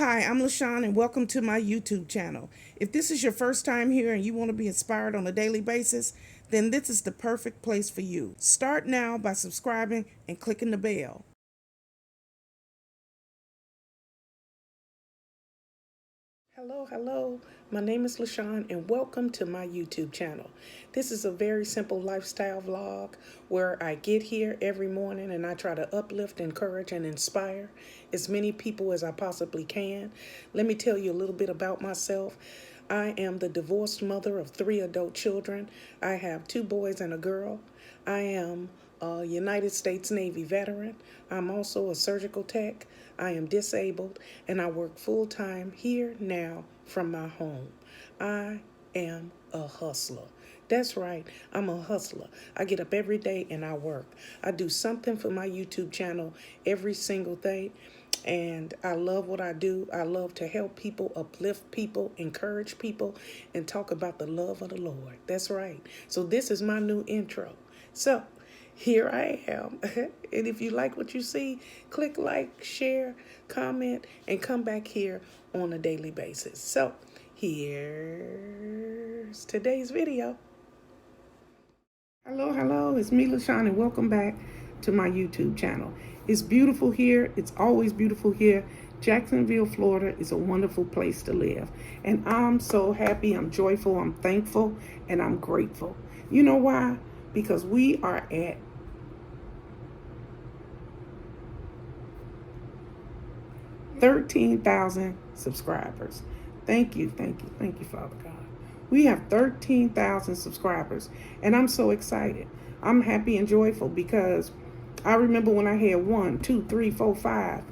Hi, I'm LaShawn and welcome to my YouTube channel. If this is your first time here and you want to be inspired on a daily basis, then this is the perfect place for you. Start now by subscribing and clicking the bell. Hello. My name is LaShawn and welcome to my YouTube channel. This is a very simple lifestyle vlog where I get here every morning and I try to uplift, encourage, and inspire as many people as I possibly can. Let me tell you a little bit about myself. I am the divorced mother of 3 adult children. I have 2 boys and a girl. I am a United States Navy veteran. I'm also a surgical tech. I am disabled and I work full-time here now from my home. I am a hustler. That's right, I'm a hustler. I get up every day and I work. I do something for my YouTube channel every single day. And I love what I do. I love to help people, uplift people, encourage people, and talk about the love of the Lord. That's right. So this is my new intro. So here I am. And if you like what you see, click like, share, comment, and come back here on a daily basis. So here's today's video. Hello, it's me, LaShawn, and welcome back to my YouTube channel. It's beautiful here. It's always beautiful here. Jacksonville, Florida is a wonderful place to live. And I'm so happy, I'm joyful, I'm thankful, and I'm grateful. You know why? Because we are at 13,000 subscribers. Thank you, Father God. We have 13,000 subscribers, and I'm so excited. I'm happy and joyful because I remember when I had 1, 2, 3, 4, 5.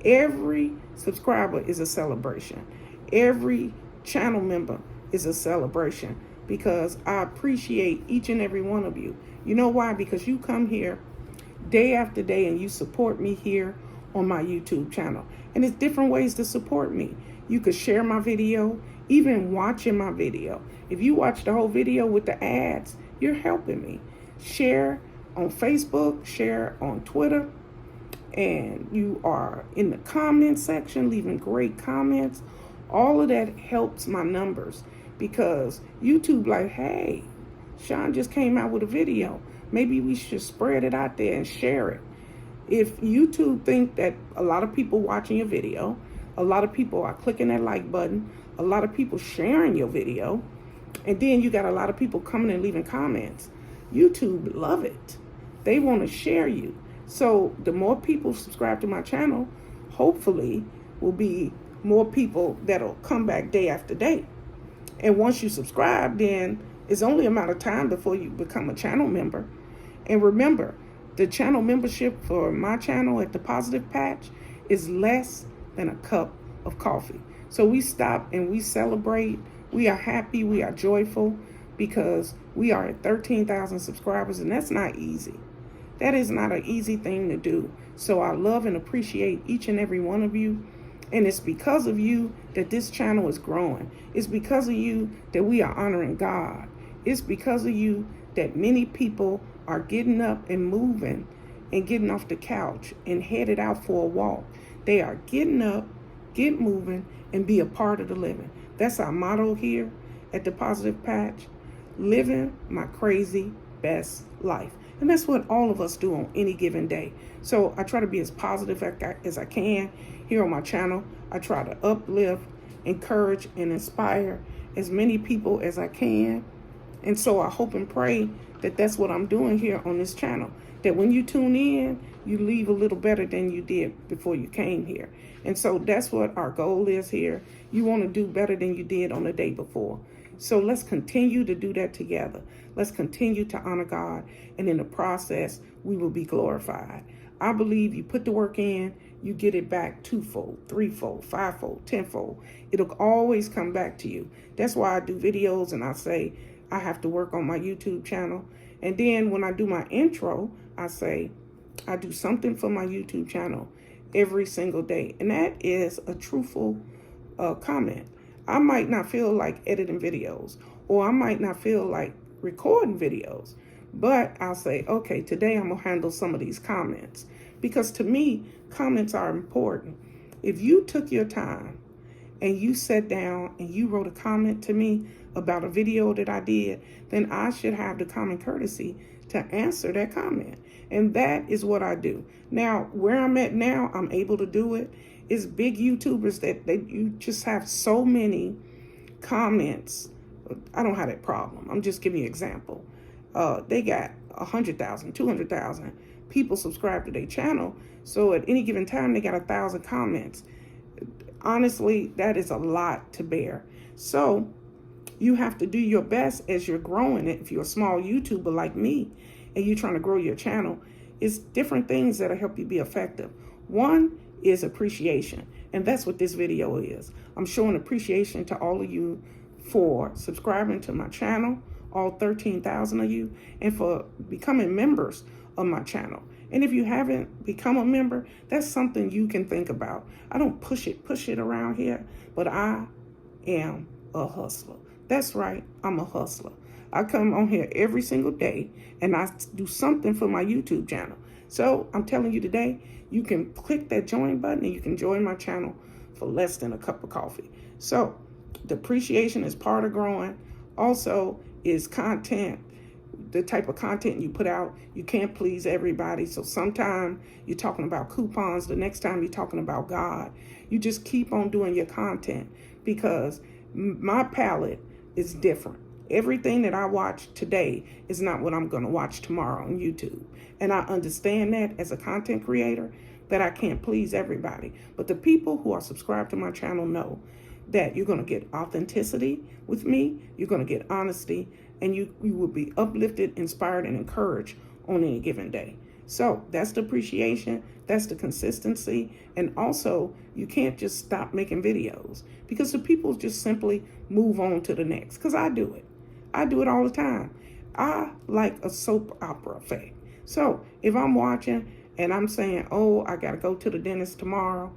Every subscriber is a celebration. Every channel member is a celebration because I appreciate each and every one of you. You know why? Because you come here day after day and you support me here on my YouTube channel. And it's different ways to support me. You could share my video, even watching my video. If you watch the whole video with the ads, you're helping me. Share on Facebook, share on Twitter, and you are in the comment section leaving great comments. All of that helps my numbers because YouTube like, hey, Sean just came out with a video. Maybe we should spread it out there and share it. If YouTube think that a lot of people watching your video, a lot of people are clicking that like button, a lot of people sharing your video, and then you got a lot of people coming and leaving comments, YouTube love it. They want to share you. So the more people subscribe to my channel, hopefully will be more people that'll come back day after day. And once you subscribe, then it's only a matter of time before you become a channel member. And remember, the channel membership for my channel at The Positive Patch is less than a cup of coffee. So we stop and we celebrate. We are happy, we are joyful because we are at 13,000 subscribers, and that's not easy. That is not an easy thing to do. So I love and appreciate each and every one of you. And it's because of you that this channel is growing. It's because of you that we are honoring God. It's because of you that many people are getting up and moving and getting off the couch and headed out for a walk. They are getting up, get moving, and be a part of the living. That's our motto here at The Positive Patch, living my crazy best life. And that's what all of us do on any given day. So I try to be as positive as I can here on my channel. I try to uplift, encourage, and inspire as many people as I can. And so I hope and pray that that's what I'm doing here on this channel. That when you tune in, you leave a little better than you did before you came here. And so that's what our goal is here. You want to do better than you did on the day before. So let's continue to do that together. Let's continue to honor God. And in the process, we will be glorified. I believe you put the work in, you get it back 2-fold, 3-fold, 5-fold, 10-fold. It'll always come back to you. That's why I do videos and I say, I have to work on my YouTube channel. And then when I do my intro, I say, I do something for my YouTube channel every single day. And that is a truthful comment. I might not feel like editing videos, or I might not feel like recording videos, but I'll say, okay, today I'm gonna handle some of these comments. Because to me, comments are important. If you took your time and you sat down and you wrote a comment to me about a video that I did, then I should have the common courtesy to answer that comment. And that is what I do. Now, where I'm at now, I'm able to do it. It's big YouTubers that you just have so many comments. I don't have that problem. I'm just giving you an example. They got 100,000, 200,000 people subscribe to their channel. So at any given time, they got 1,000 comments. Honestly, that is a lot to bear. So you have to do your best as you're growing it. If you're a small YouTuber like me and you're trying to grow your channel, it's different things that'll help you be effective. One is appreciation, and that's what this video is. I'm showing appreciation to all of you for subscribing to my channel, all 13,000 of you, and for becoming members of my channel. And if you haven't become a member, that's something you can think about. I don't push it around here, but I am a hustler. That's right, I'm a hustler. I come on here every single day and I do something for my YouTube channel. So I'm telling you today, you can click that join button and you can join my channel for less than a cup of coffee. So the appreciation is part of growing. Also is content. The type of content you put out, you can't please everybody. So sometimes you're talking about coupons, the next time you're talking about God. You just keep on doing your content because my palette is different. Everything that I watch today is not what I'm going to watch tomorrow on YouTube. And I understand that as a content creator, that I can't please everybody. But the people who are subscribed to my channel know that you're going to get authenticity with me, you're going to get honesty, and you will be uplifted, inspired, and encouraged on any given day. So that's the appreciation, that's the consistency, and also you can't just stop making videos because the people just simply move on to the next, because I do it. I do it all the time. I like a soap opera effect. So if I'm watching and I'm saying, oh, I got to go to the dentist tomorrow,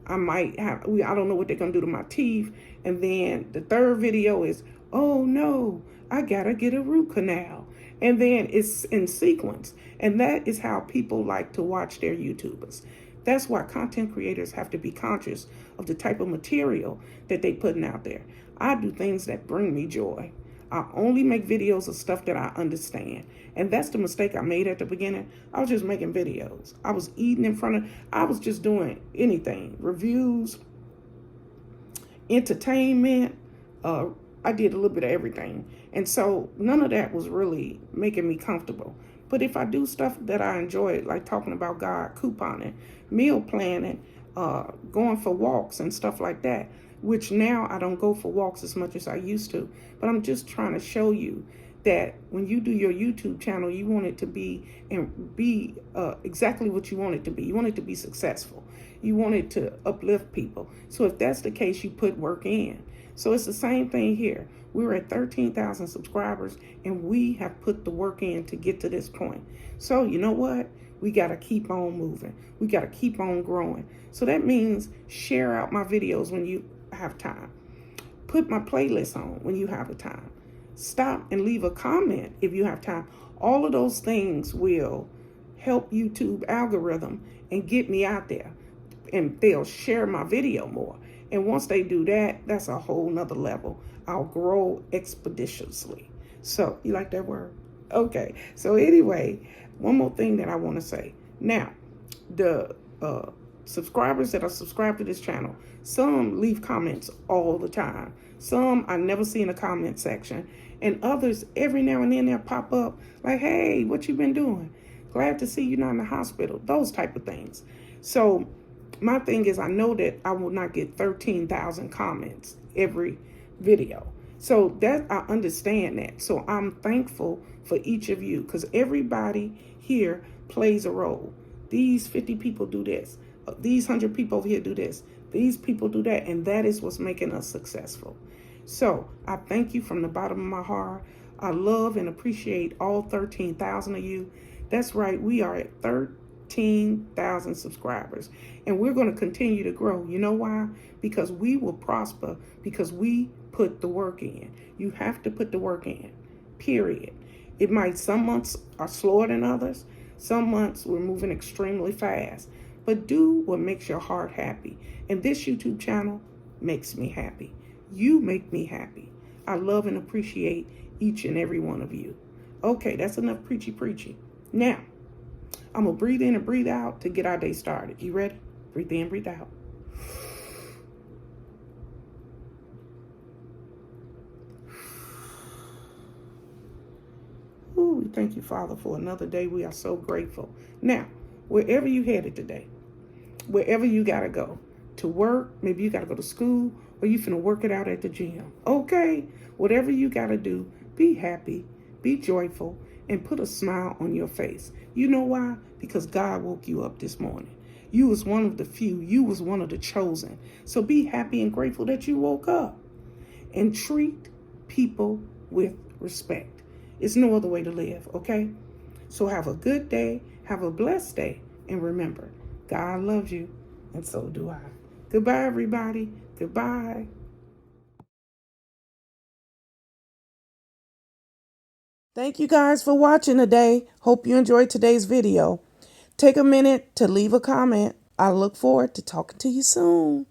I don't know what they're going to do to my teeth. And then the third video is, oh no, I got to get a root canal. And then it's in sequence. And that is how people like to watch their YouTubers. That's why content creators have to be conscious of the type of material that they're putting out there. I do things that bring me joy. I only make videos of stuff that I understand. And that's the mistake I made at the beginning. I was just making videos. I was eating in front of, I was just doing anything. Reviews, entertainment. I did a little bit of everything. And so none of that was really making me comfortable. But if I do stuff that I enjoy, like talking about God, couponing, meal planning, going for walks and stuff like that, which now I don't go for walks as much as I used to. But I'm just trying to show you that when you do your YouTube channel, you want it to be exactly what you want it to be. You want it to be successful. You want it to uplift people. So if that's the case, you put work in. So it's the same thing here. We're at 13,000 subscribers and we have put the work in to get to this point. So you know what? We got to keep on moving. We got to keep on growing. So that means share out my videos when you have time. Put my playlist on when you have the time. Stop and leave a comment if you have time. All of those things will help YouTube algorithm and get me out there. And they'll share my video more. And once they do that, that's a whole nother level. I'll grow expeditiously. So, you like that word? Okay. So anyway, one more thing that I want to say. Now, the subscribers that are subscribed to this channel, some leave comments all the time. Some I never see in the comment section. And others, every now and then they'll pop up like, hey, what you been doing? Glad to see you not in the hospital. Those type of things. So my thing is, I know that I will not get 13,000 comments every video. So that I understand that. So I'm thankful for each of you because everybody here plays a role. These 50 people do this. These 100 people over here do this. These people do that. And that is what's making us successful. So I thank you from the bottom of my heart. I love and appreciate all 13,000 of you. That's right. We are at 13,000 subscribers and we're going to continue to grow. You know why? Because we will prosper because we put the work in. You have to put the work in, period. Some months are slower than others. Some months we're moving extremely fast, but do what makes your heart happy. And this YouTube channel makes me happy. You make me happy. I love and appreciate each and every one of you. Okay, that's enough preachy. Now, I'm going to breathe in and breathe out to get our day started. You ready? Breathe in, breathe out. Ooh, we thank you, Father, for another day. We are so grateful. Now, wherever you headed today, wherever you got to go, to work, maybe you got to go to school, or you finna work it out at the gym. Okay, whatever you got to do, be happy, be joyful, and put a smile on your face. You know why? Because God woke you up this morning. You was one of the few. You was one of the chosen. So be happy and grateful that you woke up. And treat people with respect. It's no other way to live, okay? So have a good day, have a blessed day, and remember, God loves you, and so do I. Goodbye, everybody. Goodbye. Thank you guys for watching today. Hope you enjoyed today's video. Take a minute to leave a comment. I look forward to talking to you soon.